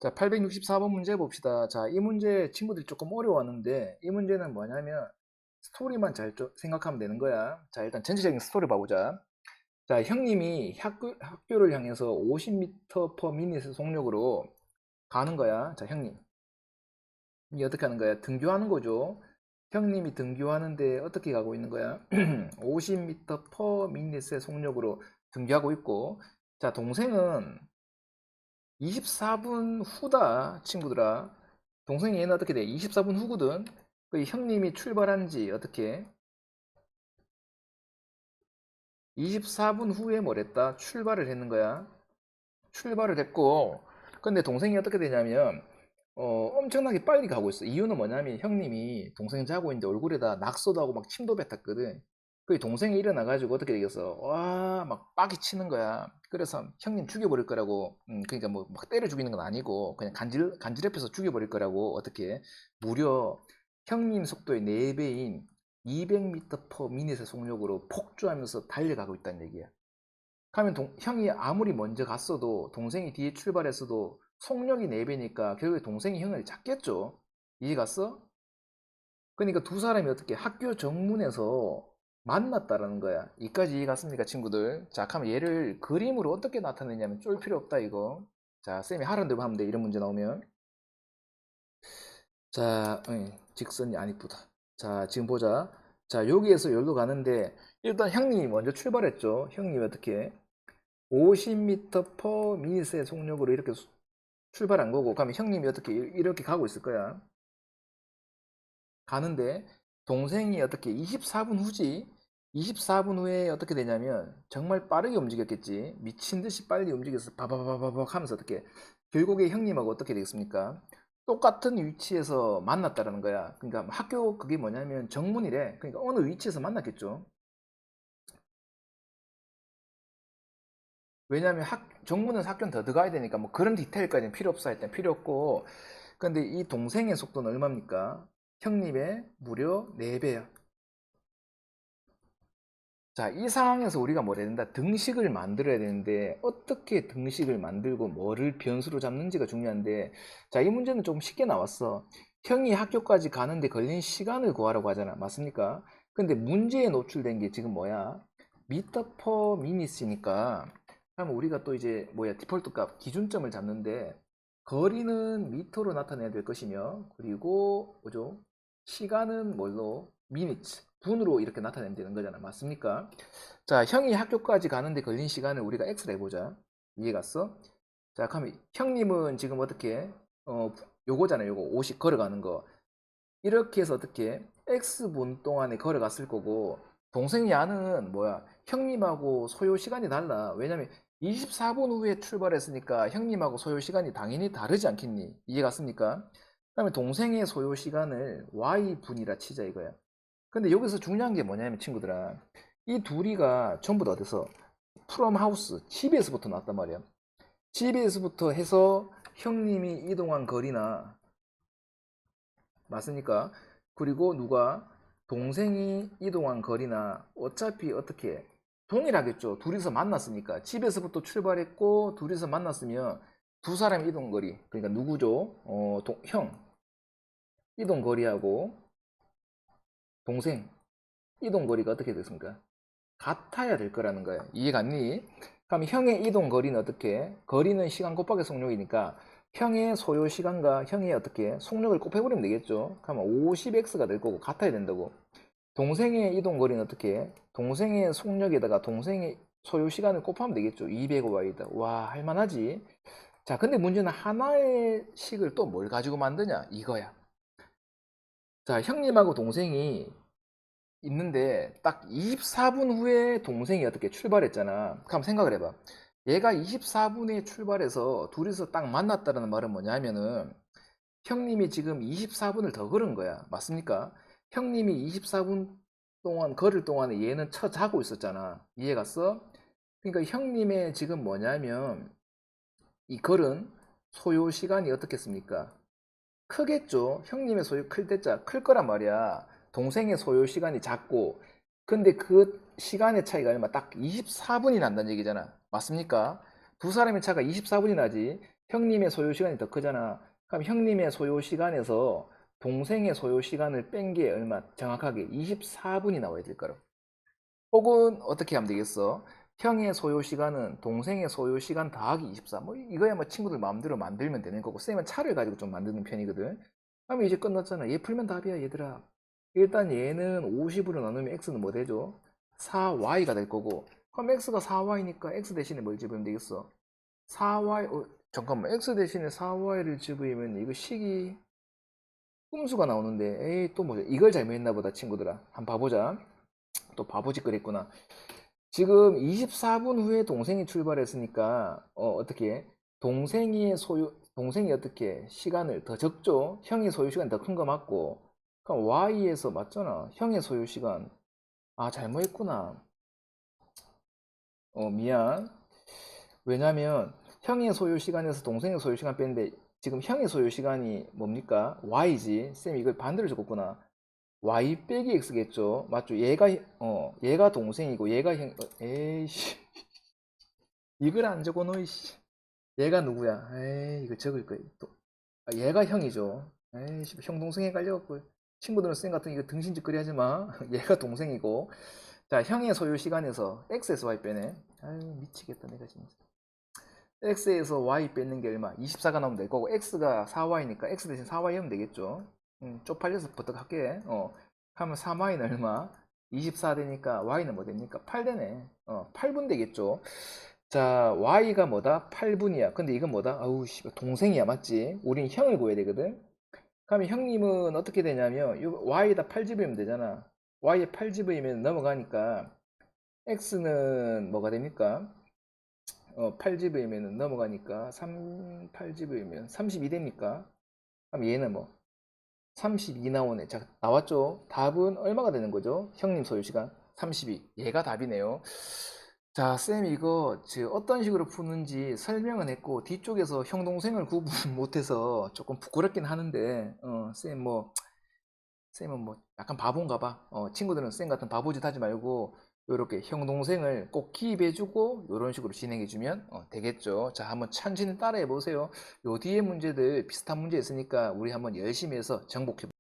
자, 864번 문제 봅시다. 자, 이 문제 친구들이 조금 어려웠는데, 이 문제는 뭐냐면, 스토리만 잘 생각하면 되는 거야. 자, 일단 전체적인 스토리 봐보자. 자, 형님이 학교를 향해서 50m per minute 속력으로 가는 거야. 자, 형님. 이 어떻게 하는 거야? 등교하는 거죠. 형님이 등교하는데 어떻게 가고 있는 거야? 50m per minute의 속력으로 등교하고 있고, 자, 동생은 24분 후다, 친구들아. 동생이 얘는 어떻게 돼? 24분 후거든. 그 형님이 출발한 지 어떻게? 24분 후에 뭐랬다? 출발을 했는 거야. 출발을 했고, 근데 동생이 어떻게 되냐면, 엄청나게 빨리 가고 있어. 이유는 뭐냐면, 형님이 동생 자고 있는데 얼굴에다 낙서도 하고 막 침도 뱉었거든. 그 동생이 일어나가지고 어떻게 되겠어? 와, 막 빡이 치는 거야. 그래서 형님 죽여버릴 거라고, 그러니까 뭐 막 때려 죽이는 건 아니고, 그냥 간지럽혀서 죽여버릴 거라고, 어떻게, 무려 형님 속도의 4배인 200m per minute의 속력으로 폭주하면서 달려가고 있다는 얘기야. 하면 형이 아무리 먼저 갔어도 동생이 뒤에 출발했어도 속력이 4배니까 결국에 동생이 형을 잡겠죠. 이해 갔어? 그러니까 두 사람이 어떻게 학교 정문에서 만났다라는 거야. 이까지 이해 갔습니까, 친구들? 자, 그러면 얘를 그림으로 어떻게 나타내냐면 쫄 필요 없다, 이거. 자, 쌤이 하라는 대로 하면 돼, 이런 문제 나오면. 자, 직선이 안 이쁘다. 자, 지금 보자. 자, 여기에서 여기로 가는데 일단 형님이 먼저 출발했죠. 형님이 어떻게 50m per minute의 속력으로 이렇게 출발한 거고, 그러면 형님이 어떻게 이렇게 가고 있을 거야. 가는데 동생이 어떻게 24분 후지? 24분 후에 어떻게 되냐면 정말 빠르게 움직였겠지. 미친 듯이 빨리 움직여서 바바바바박 하면서 어떻게 결국에 형님하고 어떻게 되겠습니까? 똑같은 위치에서 만났다라는 거야. 그러니까 학교 그게 뭐냐면 정문이래. 그러니까 어느 위치에서 만났겠죠. 왜냐하면 정문에서 학교는 더 들어가야 되니까 뭐 그런 디테일까지는 필요 없어 할 땐 필요 없고, 근데 이 동생의 속도는 얼마입니까? 형님의 무려 4배야. 자, 이 상황에서 우리가 뭘 해야 된다? 등식을 만들어야 되는데 어떻게 등식을 만들고 뭐를 변수로 잡는지가 중요한데, 자, 이 문제는 조금 쉽게 나왔어. 형이 학교까지 가는데 걸린 시간을 구하라고 하잖아. 맞습니까? 근데 문제에 노출된 게 지금 뭐야? 미터 퍼 미니스니까, 그러면 우리가 또 이제 뭐야, 디폴트 값 기준점을 잡는데 거리는 미터로 나타내야 될 것이며, 그리고 뭐죠? 시간은 뭘로? 미니츠, 분으로 이렇게 나타내면 되는 거잖아. 맞습니까? 자, 형이 학교까지 가는데 걸린 시간을 우리가 x로 해보자. 이해 갔어? 자, 그러면 형님은 지금 어떻게, 요거잖아. 요거 50 걸어가는 거. 이렇게 해서 어떻게 x분 동안에 걸어갔을 거고, 동생 야는 뭐야? 형님하고 소요 시간이 달라. 왜냐면 24분 후에 출발했으니까 형님하고 소요 시간이 당연히 다르지 않겠니? 이해 갔습니까? 그다음에 동생의 소요 시간을 y분이라 치자 이거야. 근데 여기서 중요한 게 뭐냐면 친구들아, 이 둘이가 전부 다 어디서 프롬 하우스 집에서부터 났단 말이야. 집에서부터 해서 형님이 이동한 거리나, 맞습니까? 그리고 누가 동생이 이동한 거리나 어차피 어떻게 동일하겠죠. 둘이서 만났으니까 집에서부터 출발했고 둘이서 만났으면 두 사람 이동 거리, 그러니까 누구죠? 형 이동 거리하고 동생 이동 거리가 어떻게 됐습니까? 같아야 될 거라는 거예요. 이해 갔니? 그럼 형의 이동 거리는 어떻게? 거리는 시간 곱하기 속력이니까 형의 소요 시간과 형의 어떻게 속력을 곱해버리면 되겠죠. 그러면 50x가 될 거고 같아야 된다고. 동생의 이동 거리는 어떻게? 동생의 속력에다가 동생의 소요 시간을 곱하면 되겠죠. 205y다. 와, 할만하지? 자, 근데 문제는 하나의 식을 또 뭘 가지고 만드냐? 이거야. 자, 형님하고 동생이 있는데 딱 24분 후에 동생이 어떻게 출발했잖아. 그럼 생각을 해봐. 얘가 24분에 출발해서 둘이서 딱 만났다는 말은 뭐냐면은 형님이 지금 24분을 더 걸은 거야. 맞습니까? 형님이 24분 동안 걸을 동안에 얘는 자고 있었잖아. 이해 갔어? 그러니까 형님의 지금 뭐냐면 이 걸은 소요 시간이 어떻겠습니까? 크겠죠. 형님의 소요 클 때자 클 거란 말이야. 동생의 소요 시간이 작고, 근데 그 시간의 차이가 얼마? 딱 24분이 난다는 얘기잖아. 맞습니까? 두 사람의 차가 24분이 나지. 형님의 소요 시간이 더 크잖아. 그럼 형님의 소요 시간에서 동생의 소요 시간을 뺀 게 얼마? 정확하게 24분이 나와야 될 거라고. 혹은 어떻게 하면 되겠어? 형의 소요 시간은 동생의 소요 시간 더하기 24. 뭐 이거야 뭐 친구들 마음대로 만들면 되는 거고 쌤은 차를 가지고 좀 만드는 편이거든. 그러면 이제 끝났잖아. 얘 풀면 답이야 얘들아. 일단 얘는 50으로 나누면 x는 뭐 되죠? 4y가 될 거고 그럼 x가 4y니까 x 대신에 뭘 집으면 되겠어? 4y 잠깐만 x 대신에 4y를 집으면 이거 식이 꼼수가 나오는데 에이 또 뭐지? 이걸 잘못했나 보다 친구들아. 한번 봐보자. 또 바보짓거리 했구나. 지금 24분 후에 동생이 출발했으니까 어떻게 동생이 어떻게 시간을 더 적죠? 형의 소요 시간 더 큰 거 맞고 그럼 y에서 맞잖아. 형의 소요 시간 잘못했구나. 미안. 왜냐면 형의 소요 시간에서 동생의 소요 시간 뺐는데 지금 형의 소요 시간이 뭡니까? y지. 쌤 이걸 반대로 적었구나. y 빼기 x겠죠. 맞죠? 얘가 동생이고 얘가 형 에이씨. 이걸 안 적어 놓 이씨. 얘가 누구야? 에이 이거 적을 거야 또. 얘가 형이죠. 에이씨 형 동생 헷갈려갖고 친구들은 쌤 같은 이거 등신짓거리 하지 마. 얘가 동생이고 자 형의 소요 시간에서 x에서 y 빼네. 아유 미치겠다 내가 진짜. x에서 y 빼는 게 얼마? 24가 나오면 될 거고 x가 4y니까 x 대신 4y 하면 되겠죠. 쪽팔려서 버떡할게. 하면 3y는 얼마? 24 되니까 y는 뭐 됩니까? 8 되네. 8분 되겠죠. 자, y가 뭐다? 8분이야. 근데 이건 뭐다? 아우, 씨, 동생이야, 맞지? 우린 형을 구해야 되거든? 그러면 형님은 어떻게 되냐면, y에다 8 집으면 되잖아. y에 8 집으면 넘어가니까, x는 뭐가 됩니까? 8 집으면 넘어가니까, 8 집으면 32 됩니까? 그럼 얘는 뭐? 32 나오네. 자, 나왔죠? 답은 얼마가 되는 거죠? 형님 소요시간 32. 얘가 답이네요. 자, 쌤 이거 어떤 식으로 푸는지 설명은 했고 뒤쪽에서 형 동생을 구분 못해서 조금 부끄럽긴 하는데 쌤은 뭐 약간 바본가 봐. 친구들은 쌤 같은 바보짓 하지 말고 이렇게 형 동생을 꼭 기입해주고 이런 식으로 진행해주면 되겠죠. 자, 한번 천천히 따라해 보세요. 요 뒤에 문제들 비슷한 문제 있으니까 우리 한번 열심히 해서 정복해.